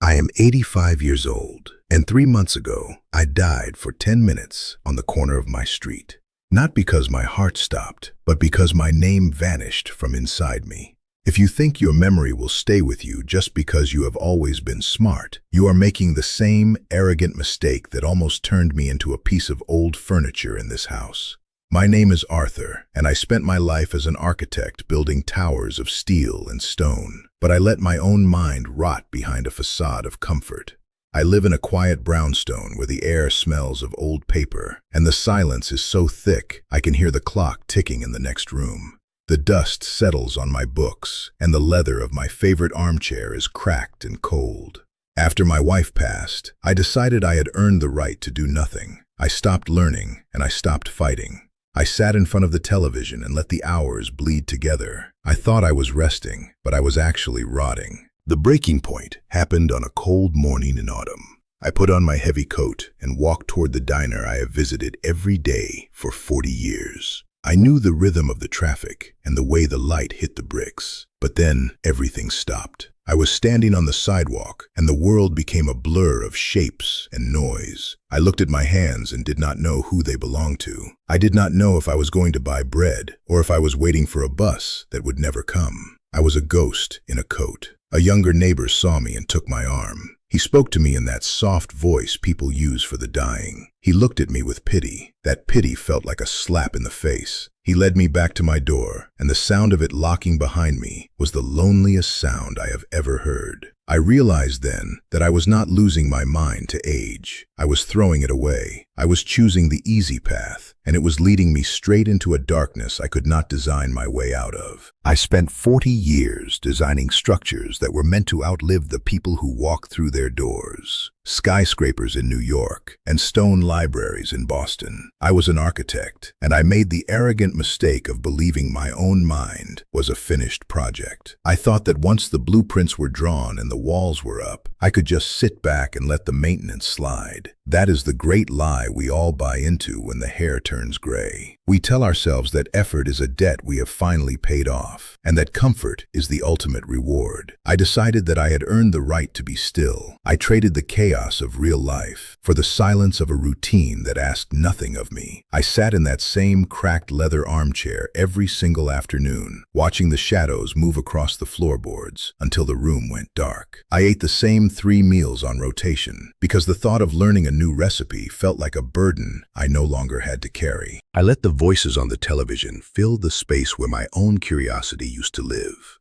I am 85 years old, and 3 months ago, I died for 10 minutes on the corner of my street. Not because my heart stopped, but because my name vanished from inside me. If you think your memory will stay with you just because you have always been smart, you are making the same arrogant mistake that almost turned me into a piece of old furniture in this house. My name is Arthur, and I spent my life as an architect building towers of steel and stone. But I let my own mind rot behind a facade of comfort. I live in a quiet brownstone where the air smells of old paper, and the silence is so thick I can hear the clock ticking in the next room. The dust settles on my books, and the leather of my favorite armchair is cracked and cold. After my wife passed, I decided I had earned the right to do nothing. I stopped learning, and I stopped fighting. I sat in front of the television and let the hours bleed together. I thought I was resting, but I was actually rotting. The breaking point happened on a cold morning in autumn. I put on my heavy coat and walked toward the diner I have visited every day for 40 years. I knew the rhythm of the traffic and the way the light hit the bricks. But then everything stopped. I was standing on the sidewalk, and the world became a blur of shapes and noise. I looked at my hands and did not know who they belonged to. I did not know if I was going to buy bread or if I was waiting for a bus that would never come. I was a ghost in a coat. A younger neighbor saw me and took my arm. He spoke to me in that soft voice people use for the dying. He looked at me with pity. That pity felt like a slap in the face. He led me back to my door, and the sound of it locking behind me was the loneliest sound I have ever heard. I realized then that I was not losing my mind to age. I was throwing it away. I was choosing the easy path, and it was leading me straight into a darkness I could not design my way out of. I spent 40 years designing structures that were meant to outlive the people who walk through their doors. Skyscrapers in New York and stone libraries in Boston. I was an architect, and I made the arrogant mistake of believing my own mind was a finished project. I thought that once the blueprints were drawn and the walls were up, I could just sit back and let the maintenance slide. That is the great lie we all buy into when the hair turns gray. We tell ourselves that effort is a debt we have finally paid off, and that comfort is the ultimate reward. I decided that I had earned the right to be still. I traded the chaos of real life for the silence of a routine that asked nothing of me. I sat in that same cracked leather armchair every single afternoon, watching the shadows move across the floorboards until the room went dark. I ate the same 3 meals on rotation because the thought of learning a new recipe felt like a burden I no longer had to carry. I let the voices on the television fill the space where my own curiosity used to live.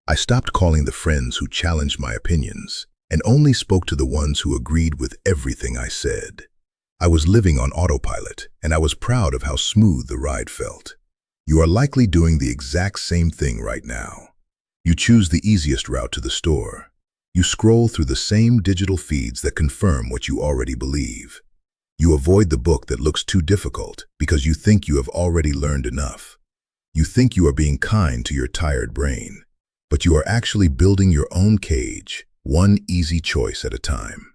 I stopped calling the friends who challenged my opinions and only spoke to the ones who agreed with everything I said. I was living on autopilot, and I was proud of how smooth the ride felt. You are likely doing the exact same thing right now. You choose the easiest route to the store. You scroll through the same digital feeds that confirm what you already believe. You avoid the book that looks too difficult because you think you have already learned enough. You think you are being kind to your tired brain, but you are actually building your own cage, one easy choice at a time.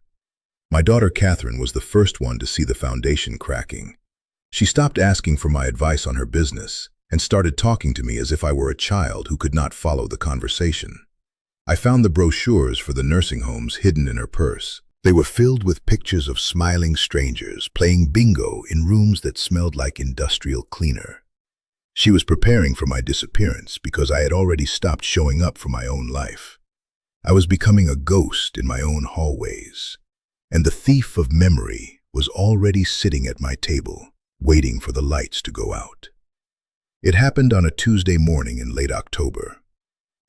My daughter Catherine was the first one to see the foundation cracking. She stopped asking for my advice on her business and started talking to me as if I were a child who could not follow the conversation. I found the brochures for the nursing homes hidden in her purse. They were filled with pictures of smiling strangers playing bingo in rooms that smelled like industrial cleaner. She was preparing for my disappearance because I had already stopped showing up for my own life. I was becoming a ghost in my own hallways, and the thief of memory was already sitting at my table, waiting for the lights to go out. It happened on a Tuesday morning in late October.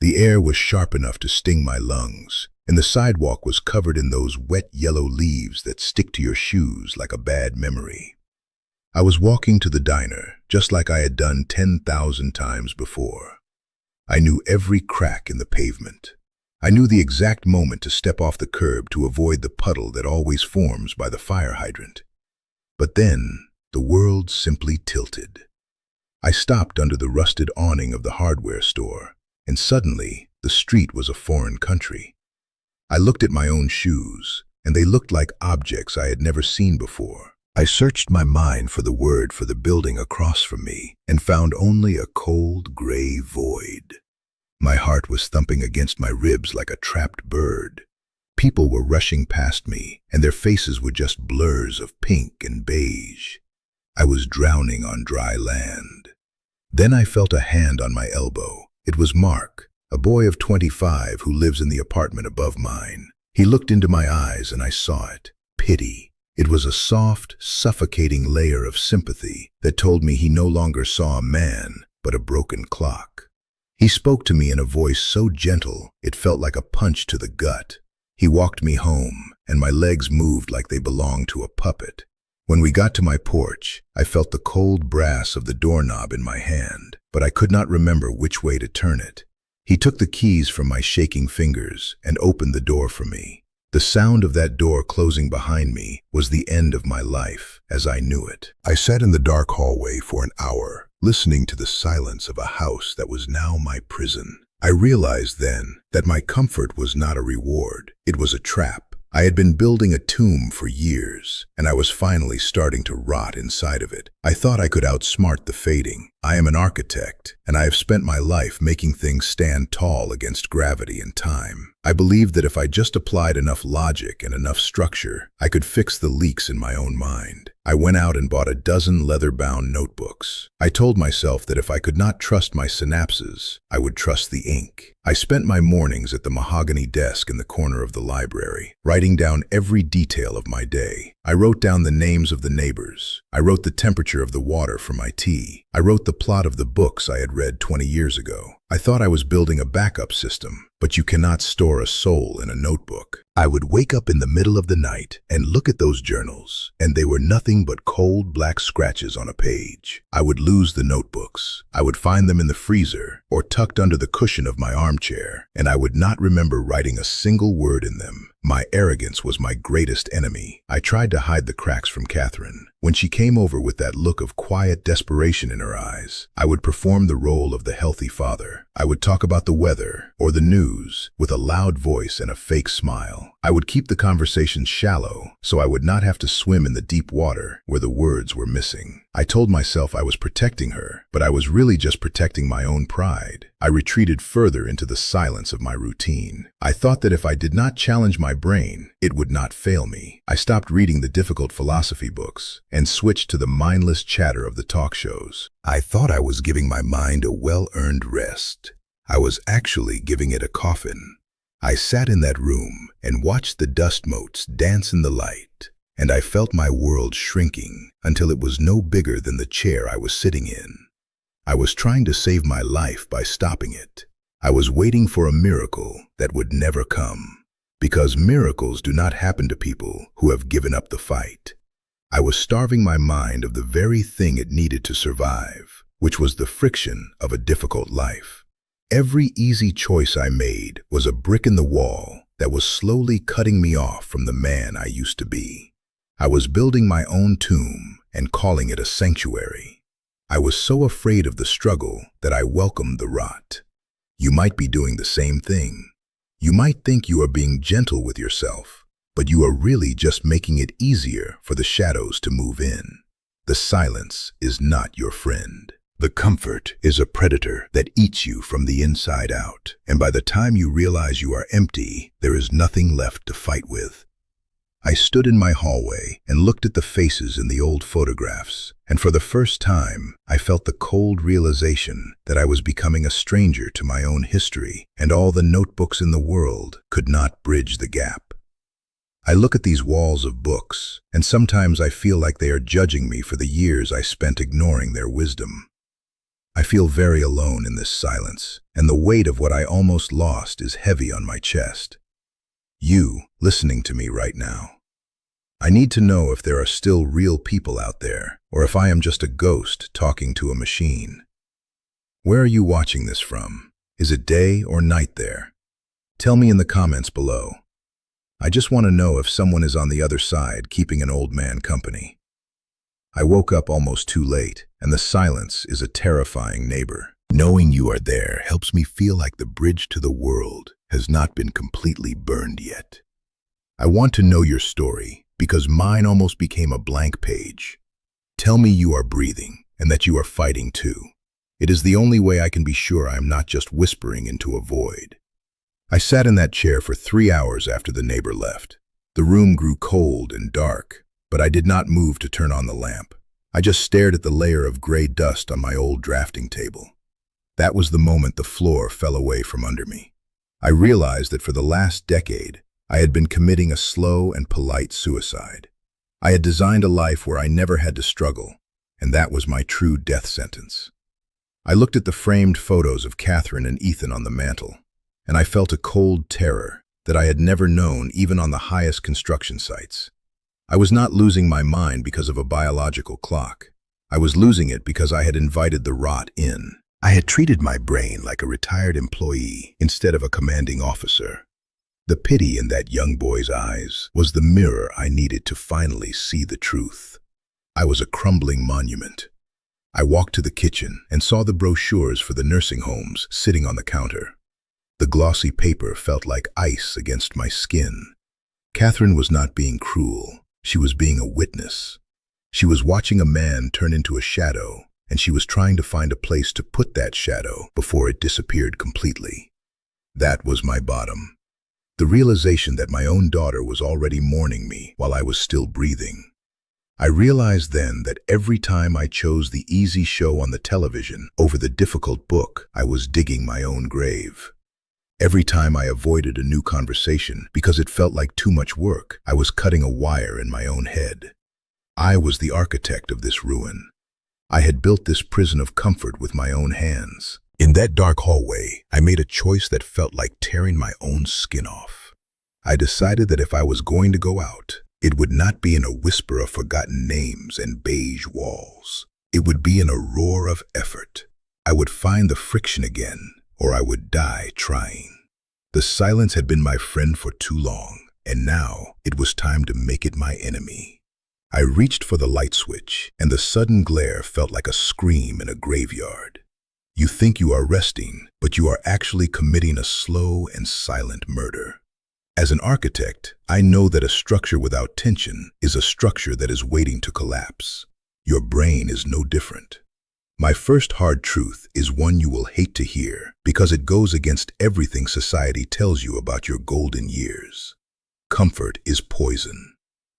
The air was sharp enough to sting my lungs, and the sidewalk was covered in those wet yellow leaves that stick to your shoes like a bad memory. I was walking to the diner, just like I had done 10,000 times before. I knew every crack in the pavement. I knew the exact moment to step off the curb to avoid the puddle that always forms by the fire hydrant. But then, the world simply tilted. I stopped under the rusted awning of the hardware store, and suddenly, the street was a foreign country. I looked at my own shoes, and they looked like objects I had never seen before. I searched my mind for the word for the building across from me and found only a cold, gray void. My heart was thumping against my ribs like a trapped bird. People were rushing past me, and their faces were just blurs of pink and beige. I was drowning on dry land. Then I felt a hand on my elbow. It was Mark, a boy of 25 who lives in the apartment above mine. He looked into my eyes and I saw it. Pity. It was a soft, suffocating layer of sympathy that told me he no longer saw a man, but a broken clock. He spoke to me in a voice so gentle, it felt like a punch to the gut. He walked me home, and my legs moved like they belonged to a puppet. When we got to my porch, I felt the cold brass of the doorknob in my hand, but I could not remember which way to turn it. He took the keys from my shaking fingers and opened the door for me. The sound of that door closing behind me was the end of my life, as I knew it. I sat in the dark hallway for an hour, listening to the silence of a house that was now my prison. I realized then that my comfort was not a reward, it was a trap. I had been building a tomb for years, and I was finally starting to rot inside of it. I thought I could outsmart the fading. I am an architect, and I have spent my life making things stand tall against gravity and time. I believed that if I just applied enough logic and enough structure, I could fix the leaks in my own mind. I went out and bought a dozen leather-bound notebooks. I told myself that if I could not trust my synapses, I would trust the ink. I spent my mornings at the mahogany desk in the corner of the library, writing down every detail of my day. I wrote down the names of the neighbors. I wrote the temperature of the water for my tea. I wrote the plot of the books I had read 20 years ago. I thought I was building a backup system, but you cannot store a soul in a notebook. I would wake up in the middle of the night and look at those journals, and they were nothing but cold black scratches on a page. I would lose the notebooks. I would find them in the freezer or tucked under the cushion of my armchair, and I would not remember writing a single word in them. My arrogance was my greatest enemy. I tried to hide the cracks from Catherine. When she came over with that look of quiet desperation in her eyes, I would perform the role of the healthy father. I would talk about the weather or the news with a loud voice and a fake smile. I would keep the conversation shallow so I would not have to swim in the deep water where the words were missing. I told myself I was protecting her, but I was really just protecting my own pride. I retreated further into the silence of my routine. I thought that if I did not challenge my brain, it would not fail me. I stopped reading the difficult philosophy books and switched to the mindless chatter of the talk shows. I thought I was giving my mind a well-earned rest. I was actually giving it a coffin. I sat in that room and watched the dust motes dance in the light, and I felt my world shrinking until it was no bigger than the chair I was sitting in. I was trying to save my life by stopping it. I was waiting for a miracle that would never come, because miracles do not happen to people who have given up the fight. I was starving my mind of the very thing it needed to survive, which was the friction of a difficult life. Every easy choice I made was a brick in the wall that was slowly cutting me off from the man I used to be. I was building my own tomb and calling it a sanctuary. I was so afraid of the struggle that I welcomed the rot. You might be doing the same thing. You might think you are being gentle with yourself, but you are really just making it easier for the shadows to move in. The silence is not your friend. The comfort is a predator that eats you from the inside out, and by the time you realize you are empty, there is nothing left to fight with. I stood in my hallway and looked at the faces in the old photographs, and for the first time, I felt the cold realization that I was becoming a stranger to my own history, and all the notebooks in the world could not bridge the gap. I look at these walls of books, and sometimes I feel like they are judging me for the years I spent ignoring their wisdom. I feel very alone in this silence, and the weight of what I almost lost is heavy on my chest. You, listening to me right now. I need to know if there are still real people out there, or if I am just a ghost talking to a machine. Where are you watching this from? Is it day or night there? Tell me in the comments below. I just want to know if someone is on the other side keeping an old man company. I woke up almost too late, and the silence is a terrifying neighbor. Knowing you are there helps me feel like the bridge to the world has not been completely burned yet. I want to know your story, because mine almost became a blank page. Tell me you are breathing, and that you are fighting too. It is the only way I can be sure I am not just whispering into a void. I sat in that chair for 3 hours after the neighbor left. The room grew cold and dark, but I did not move to turn on the lamp. I just stared at the layer of gray dust on my old drafting table. That was the moment the floor fell away from under me. I realized that for the last decade, I had been committing a slow and polite suicide. I had designed a life where I never had to struggle, and that was my true death sentence. I looked at the framed photos of Catherine and Ethan on the mantel, and I felt a cold terror that I had never known even on the highest construction sites. I was not losing my mind because of a biological clock. I was losing it because I had invited the rot in. I had treated my brain like a retired employee instead of a commanding officer. The pity in that young boy's eyes was the mirror I needed to finally see the truth. I was a crumbling monument. I walked to the kitchen and saw the brochures for the nursing homes sitting on the counter. The glossy paper felt like ice against my skin. Catherine was not being cruel. She was being a witness. She was watching a man turn into a shadow, and she was trying to find a place to put that shadow before it disappeared completely. That was my bottom. The realization that my own daughter was already mourning me while I was still breathing. I realized then that every time I chose the easy show on the television over the difficult book, I was digging my own grave. Every time I avoided a new conversation because it felt like too much work, I was cutting a wire in my own head. I was the architect of this ruin. I had built this prison of comfort with my own hands. In that dark hallway, I made a choice that felt like tearing my own skin off. I decided that if I was going to go out, it would not be in a whisper of forgotten names and beige walls. It would be in a roar of effort. I would find the friction again, or I would die trying. The silence had been my friend for too long, and now it was time to make it my enemy. I reached for the light switch, and the sudden glare felt like a scream in a graveyard. You think you are resting, but you are actually committing a slow and silent murder. As an architect, I know that a structure without tension is a structure that is waiting to collapse. Your brain is no different. My first hard truth is one you will hate to hear because it goes against everything society tells you about your golden years. Comfort is poison,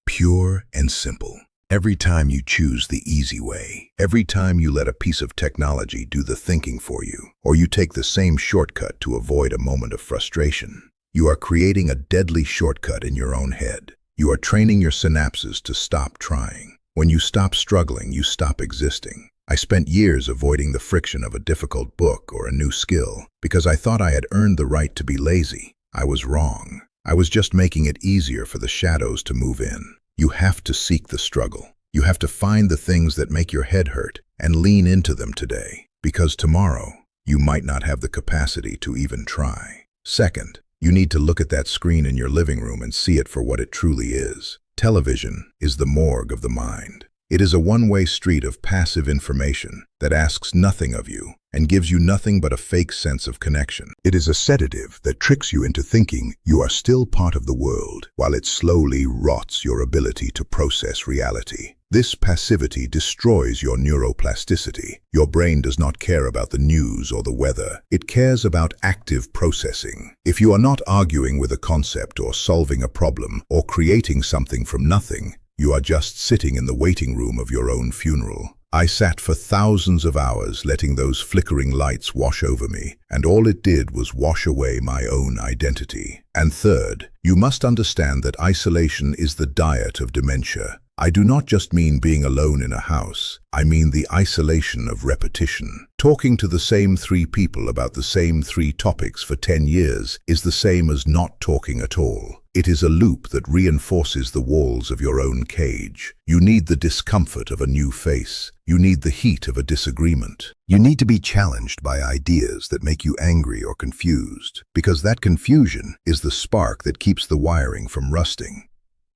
pure and simple. Every time you choose the easy way, every time you let a piece of technology do the thinking for you, or you take the same shortcut to avoid a moment of frustration, you are creating a deadly shortcut in your own head. You are training your synapses to stop trying. When you stop struggling, you stop existing. I spent years avoiding the friction of a difficult book or a new skill because I thought I had earned the right to be lazy. I was wrong. I was just making it easier for the shadows to move in. You have to seek the struggle. You have to find the things that make your head hurt and lean into them today, because tomorrow you might not have the capacity to even try. Second, you need to look at that screen in your living room and see it for what it truly is. Television is the morgue of the mind. It is a one-way street of passive information that asks nothing of you and gives you nothing but a fake sense of connection. It is a sedative that tricks you into thinking you are still part of the world, while it slowly rots your ability to process reality. This passivity destroys your neuroplasticity. Your brain does not care about the news or the weather. It cares about active processing. If you are not arguing with a concept or solving a problem or creating something from nothing, you are just sitting in the waiting room of your own funeral. I sat for thousands of hours letting those flickering lights wash over me, and all it did was wash away my own identity. And third, you must understand that isolation is the diet of dementia. I do not just mean being alone in a house. I mean the isolation of repetition. Talking to the same 3 people about the same 3 topics for 10 years is the same as not talking at all. It is a loop that reinforces the walls of your own cage. You need the discomfort of a new face. You need the heat of a disagreement. You need to be challenged by ideas that make you angry or confused, because that confusion is the spark that keeps the wiring from rusting.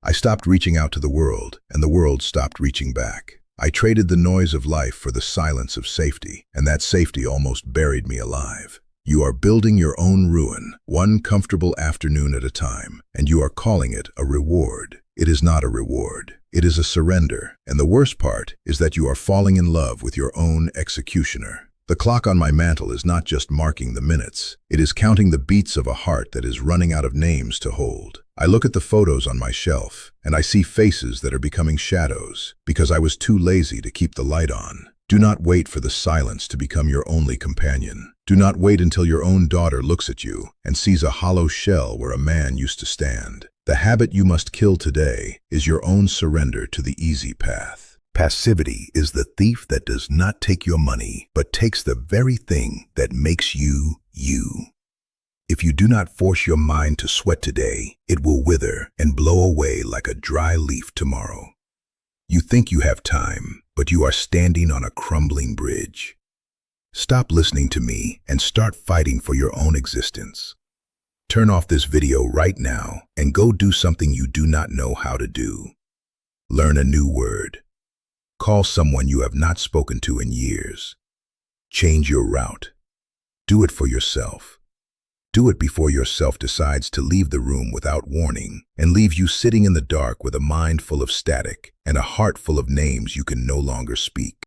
I stopped reaching out to the world, and the world stopped reaching back. I traded the noise of life for the silence of safety, and that safety almost buried me alive. You are building your own ruin, one comfortable afternoon at a time, and you are calling it a reward. It is not a reward. It is a surrender, and the worst part is that you are falling in love with your own executioner. The clock on my mantle is not just marking the minutes. It is counting the beats of a heart that is running out of names to hold. I look at the photos on my shelf, and I see faces that are becoming shadows because I was too lazy to keep the light on. Do not wait for the silence to become your only companion. Do not wait until your own daughter looks at you and sees a hollow shell where a man used to stand. The habit you must kill today is your own surrender to the easy path. Passivity is the thief that does not take your money, but takes the very thing that makes you, you. If you do not force your mind to sweat today, it will wither and blow away like a dry leaf tomorrow. You think you have time, but you are standing on a crumbling bridge. Stop listening to me and start fighting for your own existence. Turn off this video right now and go do something you do not know how to do. Learn a new word. Call someone you have not spoken to in years. Change your route. Do it for yourself. Do it before yourself decides to leave the room without warning and leave you sitting in the dark with a mind full of static and a heart full of names you can no longer speak.